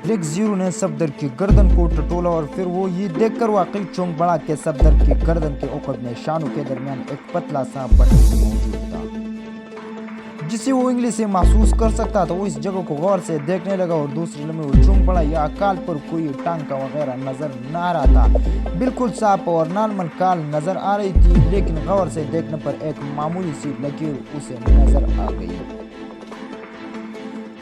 Black zero نے صفدر کی گردن کو ٹٹولا اور پھر وہ یہ دیکھ کر واقعی چونک بڑھا کہ صفدر کی گردن کے عقب میں شانوں کے درمیان ایک پتلا سا بٹن موجود تھا جسے وہ انگلی سے محسوس کر سکتا تھا۔ وہ اس جگہ کو غور سے دیکھنے لگا اور دوسرے لمحے وہ چونک پڑا۔ یا کال پر کوئی ٹانکا وغیرہ نظر نہ آ رہا تھا، بالکل صاف اور نارمل کال نظر آ رہی تھی، لیکن غور سے دیکھنے پر ایک معمولی سی لکیر اسے نظر آ گئی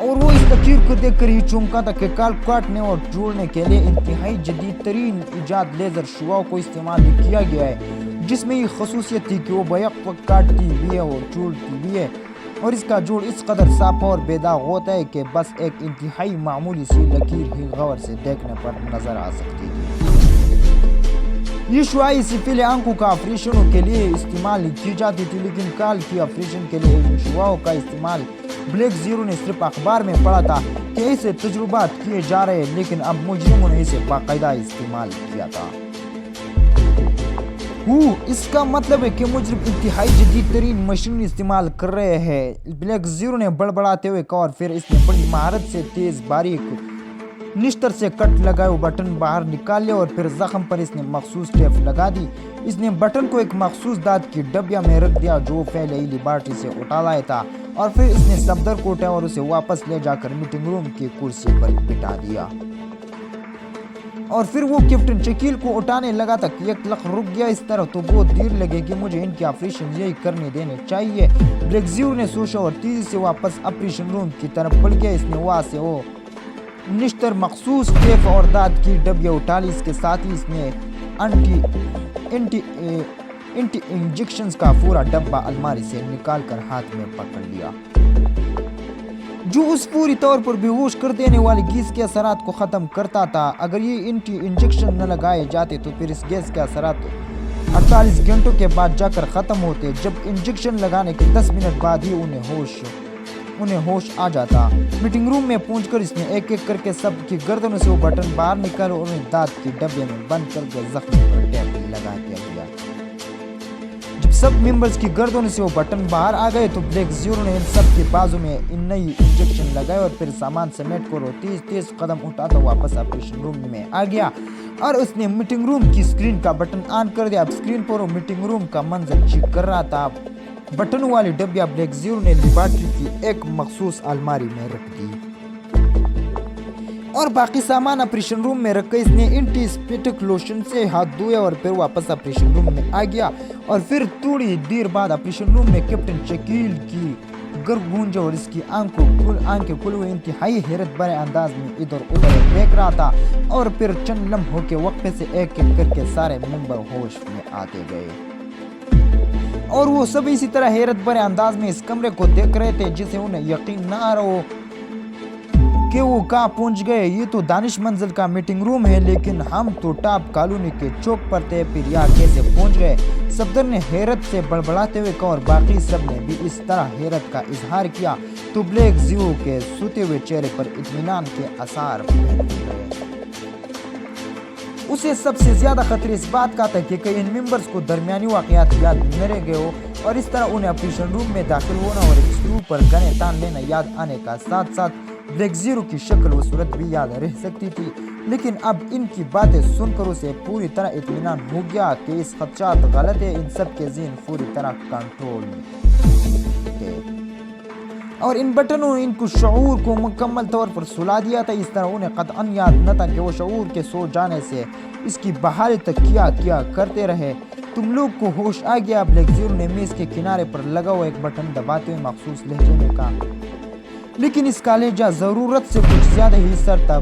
اور وہ اس لکیر کو دیکھ کر ہی چونکا تھا کہ کال کاٹنے اور جوڑنے کے لیے انتہائی جدید ترین ایجاد لیزر شعاعوں کو استعمال کیا گیا ہے، جس میں یہ خصوصیت تھی کہ وہ بیک وقت کاٹتی بھی ہے اور جوڑتی بھی ہے، اور اس کا جوڑ اس قدر صاف اور بے داغ ہوتا ہے کہ بس ایک انتہائی معمولی سی لکیر ہی غور سے دیکھنے پر نظر آ سکتی تھی۔ یہ شعاعیں سفید آنکھوں کا آپریشنوں کے لیے استعمال کی جاتی تھی، لیکن کال کی آپریشن کے لیے ان شعاعوں کا استعمال بلیک زیرو نے صرف اخبار میں پڑھا تھا کہ اسے تجربات کیے جا رہے ہیں، لیکن اب مجرموں نے اسے باقاعدہ استعمال کیا تھا۔ اس کا مطلب ہے کہ مجرم انتہائی جدید ترین مشین استعمال کر رہے ہیں، بلیک زیرو نے بڑبڑاتے ہوئے کہا، اور پھر اس نے بڑی مہارت سے تیز باریک نشتر سے کٹ لگائے، وہ بٹن باہر نکال لیا اور پھر زخم پر اس نے مخصوص ٹیپ لگا دی۔ اس نے بٹن کو ایک مخصوص دانت کی ڈبیا میں رکھ دیا جو وہ پہلے ہی لیبارٹری سے اٹھا لایا تھا، اور پھر اس نے صفدر کو اٹھایا اور اسے واپس لے جا کر میٹنگ روم کی کرسی پر بٹھا دیا، اور پھر وہ کیپٹن شکیل کو اٹھانے لگا تھا کہ ایک لخ رک گیا، اس طرح تو بہت دیر لگے گی، مجھے ان کی آپریشن یہی کرنے دینے چاہیے۔ بلیک زیرو نے سوچا اور تیزی سے واپس آپریشن روم کی طرف بڑھ گیا۔ اس نے وہاں سے وہ نشتر مخصوص ٹیپ اور دانت کی ڈبیا اٹھا لی، اس کے ساتھ ہی اس نے اینٹی انجیکشنز کا پورا ڈبہ الماری سے نکال کر ہاتھ میں پکڑ لیا، جو اس پوری طور پر بے ہوش کر دینے والی گیس کے اثرات کو ختم کرتا تھا۔ اگر یہ اینٹی انجیکشن نہ لگائے جاتے تو پھر اس گیس کے اثرات 48 گھنٹوں کے بعد جا کر ختم ہوتے، جب انجیکشن لگانے کے 10 منٹ بعد ہی انہیں ہوش آ جاتا۔ میٹنگ روم میں پہنچ کر اس نے ایک ایک کر کے سب کی گردنوں سے وہ بٹن باہر نکالے اور انہیں دانت کی ڈبے میں بند کر کے زخم پر ٹیپ لگا دیا گیا۔ جب سب ممبرز کی گردنوں سے وہ بٹن باہر آ گئے تو بلیک زیرو نے ان سب کے بازو میں نئی انجیکشن لگائے اور پھر سامان سمیٹ کر وہ تیز قدم اٹھاتا واپس آپریشن روم میں آ گیا اور اس نے میٹنگ روم کی اسکرین کا بٹن آن کر دیا۔ اب اسکرین پر وہ میٹنگ روم کا منظر چیک کر رہا تھا۔ بٹن والی ڈبیا بلیک زیرو نے لیبارٹری کی ایک مخصوص الماری میں رکھ دی اور باقی سامان آپریشن روم میں رکھ کے اس نے اینٹی سیپٹک لوشن سے ہاتھ دھویا اور پھر واپس آپریشن روم میں آ گیا، اور پھر تھوڑی دیر بعد آپریشن روم میں کیپٹن شکیل کی گر گونجا اور اس کی آنکھیں کھلے ہوئے انتہائی حیرت بھرے انداز میں ادھر ادھر دیکھ رہا تھا، اور پھر چند لمحوں کے وقفے سے ایک ایک کر کے سارے ممبر ہوش میں آتے گئے اور وہ سب اسی طرح حیرت بھرے انداز میں اس کمرے کو دیکھ رہے تھے جسے انہیں یقین نہ آ رہا ہو کہ وہ کہاں پہنچ گئے۔ یہ تو دانش منزل کا میٹنگ روم ہے، لیکن ہم تو ٹاپ کالونی کے چوک پر تھے، پھر یہاں کیسے پہنچ گئے؟ صفدر نے حیرت سے بڑبڑاتے ہوئے کہا، اور باقی سب نے بھی اس طرح حیرت کا اظہار کیا تو بلیک زیرو کے سوتے ہوئے چہرے پر اطمینان کے آثار پھیلتے گئے۔ اسے سب سے زیادہ خطرہ اس بات کا تھا کہ کئی ان ممبرز کو درمیانی واقعات یاد نہ رہ گئے ہو، اور اس طرح انہیں آپریشن روم میں داخل ہونا اور ایک اسکرو پر گنے تان لینا یاد آنے کا ساتھ ساتھ بلیک زیرو کی شکل و صورت بھی یاد رہ سکتی تھی، لیکن اب ان کی باتیں سن کر اسے پوری طرح اطمینان ہو گیا کہ اس خدشات غلط ہے، ان سب کے ذہن پوری طرح کنٹرول میں تھے اور ان بٹنوں نے ان کو شعور کو مکمل طور پر سلا دیا تھا۔ اس طرح انہیں قطعاً یاد نہ تھا کہ وہ شعور کے سو جانے سے اس کی بحالی تک کیا کرتے رہے۔ تم لوگ کو ہوش آ گیا؟ بلیک زیرو نے میز کے کنارے پر لگا ہوا ایک بٹن دباتے ہوئے مخصوص لہجے میں کہا، لیکن اس کا لہجہ ضرورت سے کچھ زیادہ ہی سر تھا۔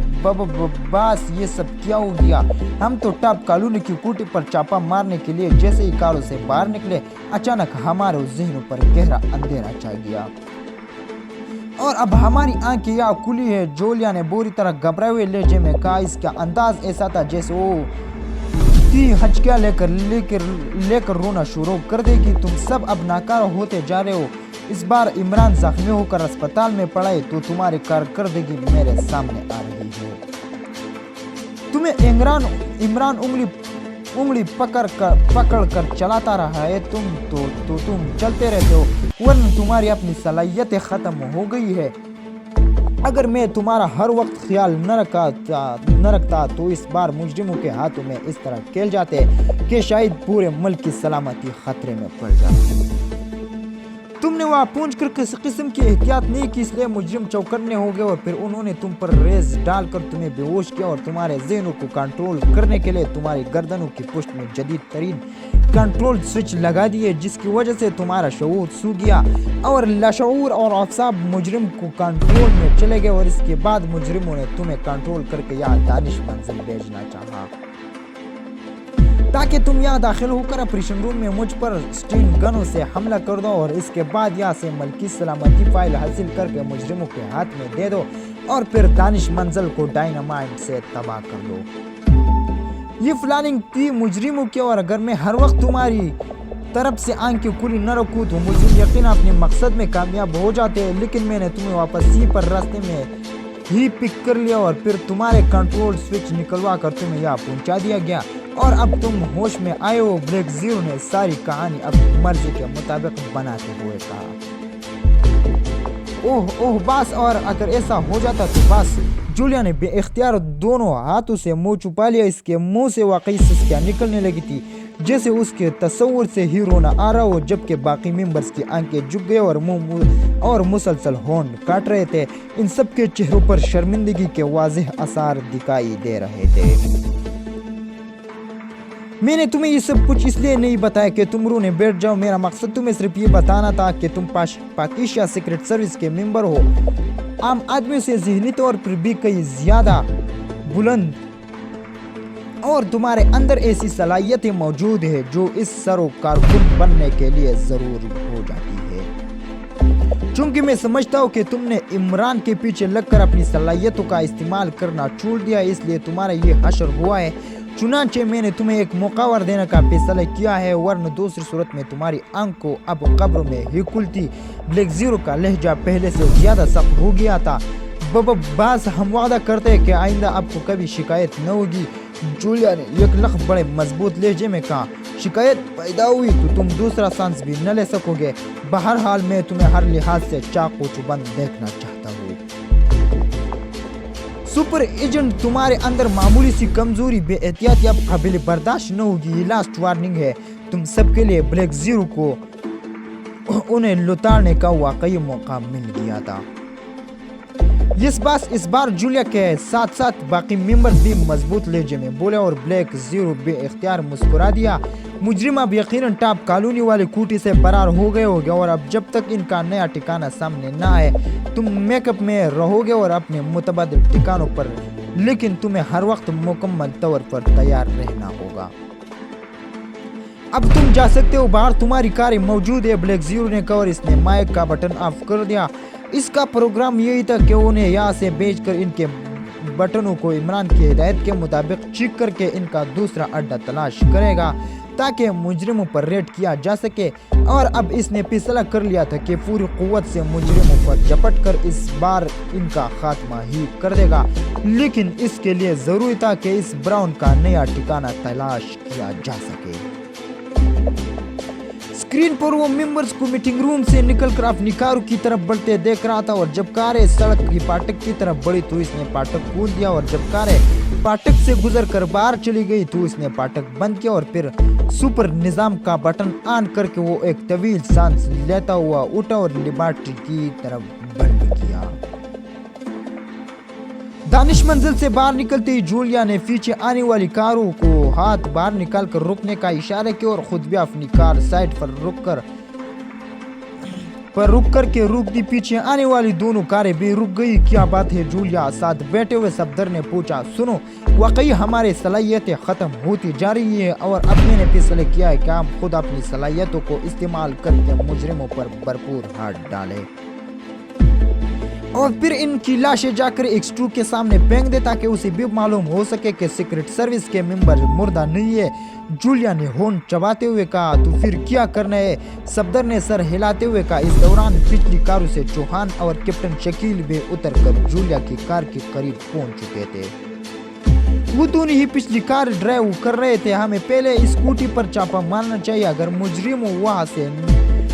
باس یہ سب کیا ہو گیا؟ ہم تو ٹاپ کالونی کی کوٹھی پر چھاپا مارنے کے لیے جیسے ہی کاروں سے باہر نکلے، اچانک ہمارے ذہنوں پر گہرا اندھیرا چھا گیا اور اب ہماری آنکھیں یا کھلی ہے۔ جولیا نے بری طرح گھبرائے ہوئے لہجے میں کہا، اس کا انداز ایسا تھا جیسے وہ ہچکیاں لے کر رونا شروع کر دے گی۔ تم سب اب ناکارہ ہوتے جا رہے ہو۔ اس بار عمران زخمی ہو کر اسپتال میں پڑا ہے تو تمہاری کارکردگی میرے سامنے آ رہی ہے۔ تمہیں عمران انگلی پکڑ کر چلاتا رہا ہے، تم چلتے رہتے ہو، ورنہ تمہاری اپنی صلاحیتیں ختم ہو گئی ہے۔ اگر میں تمہارا ہر وقت خیال نہ رکھتا تو اس بار مجرموں کے ہاتھوں میں اس طرح کھیل جاتے کہ شاید پورے ملک کی سلامتی خطرے میں پڑ جاتی۔ تم نے وہاں پہنچ کر کسی قسم کی احتیاط نہیں کی، اس لیے مجرم چوکنے ہو گئے اور پھر انہوں نے تم پر ریز ڈال کر تمہیں بے ہوش کیا اور تمہارے ذہنوں کو کنٹرول کرنے کے لیے تمہاری گردنوں کی پشت میں جدید ترین کنٹرول سوئچ لگا دیے، جس کی وجہ سے تمہارا شعور سو گیا اور لاشعور اور اعصاب مجرم کو کنٹرول میں چلے گئے، اور اس کے بعد مجرموں نے تمہیں کنٹرول کر کے یہاں دانش منزل بھیجنا چاہا تاکہ تم یہاں داخل ہو کر آپریشن روم میں مجھ پر اسٹین گنوں سے حملہ کر دو اور اس کے بعد یہاں سے ملکی سلامتی فائل حاصل کر کے مجرموں کے ہاتھ میں دے دو اور پھر دانش منزل کو ڈائنامائٹ سے تباہ کر دو۔ یہ پلاننگ تھی مجرموں کی، اور اگر میں ہر وقت تمہاری طرف سے آنکھیں کھلی نہ رکھوں تو مجرم یقینا اپنے مقصد میں کامیاب ہو جاتے، لیکن میں نے تمہیں واپسی پر راستے میں ہی پک کر لیا اور پھر تمہارے کنٹرول سوئچ نکلوا کر تمہیں یہاں پہنچا دیا گیا اور اب تم ہوش میں آئے ہو۔ بلیک زیرو نے ساری کہانی اپنی مرضی کے مطابق بناتے ہوئے کہا۔ اوہ باس، اور اگر ایسا ہو جاتا تو باس۔ جولیا نے بے اختیار دونوں ہاتھوں سے منہ چھپا لیا، اس کے منہ سے واقعی سسکیاں نکلنے لگی تھی جیسے اس کے تصور سے ہی رونا آ رہا ہو، جبکہ باقی ممبرز کی آنکھیں جھک گئے اور منہ اور مسلسل ہونٹ کاٹ رہے تھے۔ ان سب کے چہروں پر شرمندگی کے واضح آثار دکھائی دے رہے تھے۔ میں نے تمہیں یہ سب کچھ اس لیے نہیں بتایا کہ تم رونے بیٹھ جاؤ، میرا مقصد تمہیں صرف یہ بتانا تھا کہ تم پاکیزہ سیکرٹ سروس کے ممبر ہو، عام آدمیوں سے ذہنی طور پر بھی کئی زیادہ بلند، اور تمہارے اندر ایسی صلاحیتیں موجود ہیں جو اس سرو کارکن بننے کے لیے ضروری ہو جاتی ہے۔ چونکہ میں سمجھتا ہوں کہ تم نے عمران کے پیچھے لگ کر اپنی صلاحیتوں کا استعمال کرنا چھوڑ دیا، اس لیے تمہارا یہ حشر ہوا ہے۔ چنانچہ میں نے تمہیں ایک موقع اور دینے کا فیصلہ کیا ہے، ورنہ دوسری صورت میں تمہاری آنکھ کو اب قبر میں ہی کھلتی۔ بلیک زیرو کا لہجہ پہلے سے زیادہ سخت ہو گیا تھا۔ باس، ہم وعدہ کرتے ہیں کہ آئندہ آپ کو کبھی شکایت نہ ہوگی، جولیا نے یک لخت بڑے مضبوط لہجے میں کہا۔ شکایت پیدا ہوئی تو تم دوسرا سانس بھی نہ لے سکو گے۔ بہرحال میں تمہیں ہر لحاظ سے چاقو چوبند دیکھنا چاہتا ہوں۔ سپر ایجنٹ، تمہارے اندر معمولی سی کمزوری بے احتیاطی اب قابل برداشت نہ ہوگی، یہ لاسٹ وارننگ ہے تم سب کے لیے۔ بلیک زیرو کو انہیں لتاڑنے کا واقعی موقع مل گیا تھا۔ اس بار جولیا کے ساتھ ساتھ باقی ممبرز بھی مضبوط لہجے میں بولے اور بلیک زیرو بے اختیار مسکرا دیا۔ مجرم اب یقیناً ٹاپ کالونی والے کوٹھی سے فرار ہو گئے ہوگے، اور اب جب تک ان کا نیا ٹھکانہ سامنے نہ آئے تم میک اپ میں رہو گے اور اپنے متبادل ٹھکانوں پر، لیکن تمہیں ہر وقت مکمل طور پر تیار رہنا ہوگا۔ اب تم جا سکتے ہو، باہر تمہاری کاریں موجود ہے، بلیک زیرو نے کہا اور اس نے مائک کا بٹن آف کر دیا۔ اس کا پروگرام یہی تھا کہ انہیں یہاں سے بھیج کر ان کے بٹنوں کو عمران کی ہدایت کے مطابق چیک کر کے ان کا دوسرا اڈا تلاش کرے گا تاکہ مجرموں پر ریڈ کیا جا سکے، اور اب اس نے فیصلہ کر لیا تھا کہ پوری قوت سے مجرموں پر جپٹ کر اس بار ان کا خاتمہ ہی کر دے گا، لیکن اس کے لیے ضروری تھا کہ اس براؤن کا نیا ٹھکانہ تلاش کیا جا سکے۔ اسکرین پر وہ ممبرز کو میٹنگ روم سے نکل کر اپنی کاروں کی طرف بڑھتے دیکھ رہا تھا، اور جب کاریں سڑک کی پاٹک کی طرف بڑھی تو اس نے پاٹک کھول دیا، اور جب کاریں پاٹک سے گزر کر باہر چلی گئی تو اس نے پاٹک بند کیا، اور پھر سپر نظام کا بٹن آن کر کے وہ ایک طویل سانس لیتا ہوا اٹھا اور لیبارٹری کی طرف بڑھ گیا۔ دانش منزل سے باہر نکلتے ہی جولیا نے پیچھے آنے والی کاروں کو ہاتھ باہر نکال کر رکنے کا اشارہ کیا اور خود بھی اپنی کار سائڈ پر رک کر کے روک دی۔ پیچھے آنے والی دونوں کاریں بھی رک گئی۔ کیا بات ہے جولیا؟ ساتھ بیٹھے ہوئے صفدر نے پوچھا۔ سنو، واقعی ہماری صلاحیتیں ختم ہوتی جا رہی ہیں، اور اب میں نے فیصلہ کیا ہے کہ ہم خود اپنی صلاحیتوں کو استعمال کر کے مجرموں پر بھرپور ہاتھ ڈالیں اور پھر ان کی لاشیں جا کر X2 کے سامنے پھینک دے تاکہ اسے بھی معلوم ہو سکے کہ سیکرٹ سروس کے ممبر مردہ نہیں ہے۔ جولیا نے ہونٹ چباتے ہوئے کہا۔ تو پھر کیا کرنا ہے؟ صفدر نے سر ہلاتے ہوئے کہا۔ اس دوران پچھلی کاروں سے چوہان اور کیپٹن شکیل بھی اتر کر جولیا کی کار کے قریب پہنچ چکے تھے۔ وہ دونوں ہی پچھلی کار ڈرائیو کر رہے تھے۔ ہمیں پہلے اس کوٹھی پر چھاپا مارنا چاہیے، اگر مجرموں وہاں سے